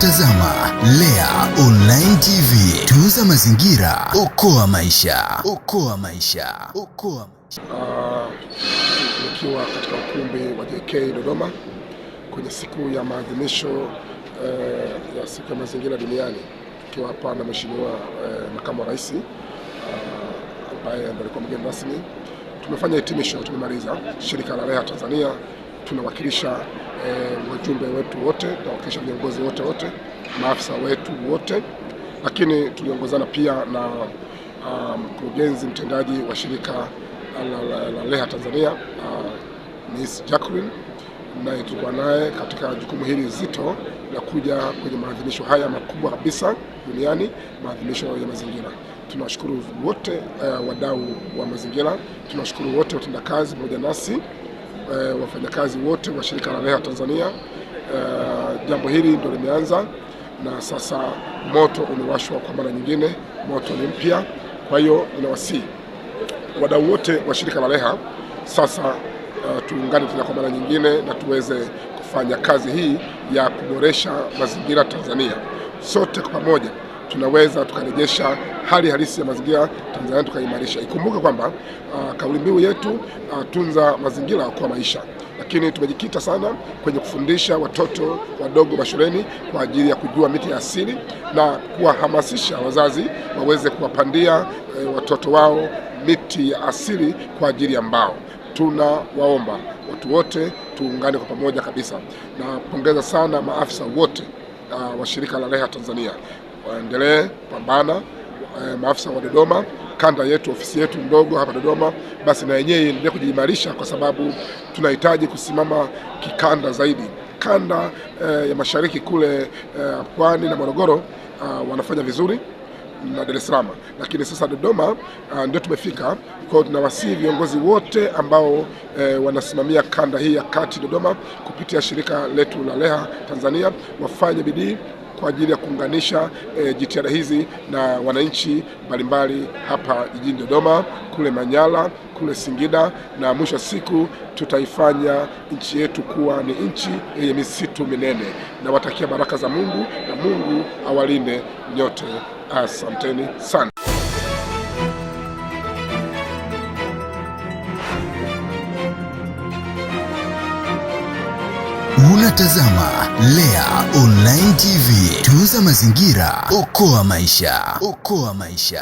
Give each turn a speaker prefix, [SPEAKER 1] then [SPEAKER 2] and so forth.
[SPEAKER 1] Unatazama Lea Online TV. Tunza mazingira, okoa maisha. Okoa maisha. Okoa maisha.
[SPEAKER 2] Nikiwa katika ukumbi wa JK Dodoma kwenye siku ya maadhimisho ya siku ya mazingira duniani, tukiwa hapa na Mheshimiwa Makamu wa Rais ambaye alikuwa mgeni rasmi. Tumefanya hitimisho, tumemaliza. Shirika la Lea Tanzania tunawakilisha wajumbe wetu wote, tunawakilisha viongozi wote, maafisa wetu wote, lakini tuliongozana pia na mkurugenzi mtendaji wa shirika la Lea Tanzania, Miss Jacqueline, naye tulikuwa naye katika jukumu hili zito la kuja kwenye maadhimisho haya makubwa kabisa duniani, maadhimisho ya mazingira. Tunawashukuru wote wadau wa mazingira, tunawashukuru wote watendakazi pamoja nasi, wafanyakazi wote wa shirika la Lea Tanzania. Jambo hili ndio limeanza na sasa moto umewashwa kwa mara nyingine, moto ni mpya. Kwa hiyo ninawasihi wadau wote wa shirika la Lea sasa tuungane tena kwa mara nyingine na tuweze kufanya kazi hii ya kuboresha mazingira Tanzania. Sote kwa pamoja tunaweza tukarejesha hali halisi ya mazingira Tanzania, tukaimarisha. Ikumbuke kwamba kauli mbiu yetu tunza mazingira kwa maisha, lakini tumejikita sana kwenye kufundisha watoto wadogo mashuleni kwa ajili ya kujua miti ya asili na kuwahamasisha wazazi waweze kuwapandia watoto wao miti ya asili kwa ajili ya mbao. Tunawaomba watu wote tuungane kwa pamoja kabisa. Na pongeza sana maafisa wote wa shirika la Lea Tanzania, waendelee kupambana. Maafisa wa Dodoma, kanda yetu, ofisi yetu ndogo hapa Dodoma, basi na yenyewe iendelee kujiimarisha, kwa sababu tunahitaji kusimama kikanda zaidi. Kanda ya mashariki kule Pwani na Morogoro wanafanya vizuri na Dar es Salaam, lakini sasa Dodoma ndio tumefika. Kwa hiyo tunawasihi viongozi wote ambao wanasimamia kanda hii ya kati Dodoma kupitia shirika letu la Lea Tanzania wafanye bidii kwa ajili ya kuunganisha jitihada hizi na wananchi mbalimbali hapa jijini Dodoma, kule Manyara, kule Singida, na mwisho siku tutaifanya nchi yetu kuwa ni nchi yenye misitu minene. Na watakia baraka za Mungu na Mungu awalinde nyote. Asanteni sana.
[SPEAKER 1] Unatazama Lea Online TV. Tunza mazingira, okoa maisha. Okoa maisha.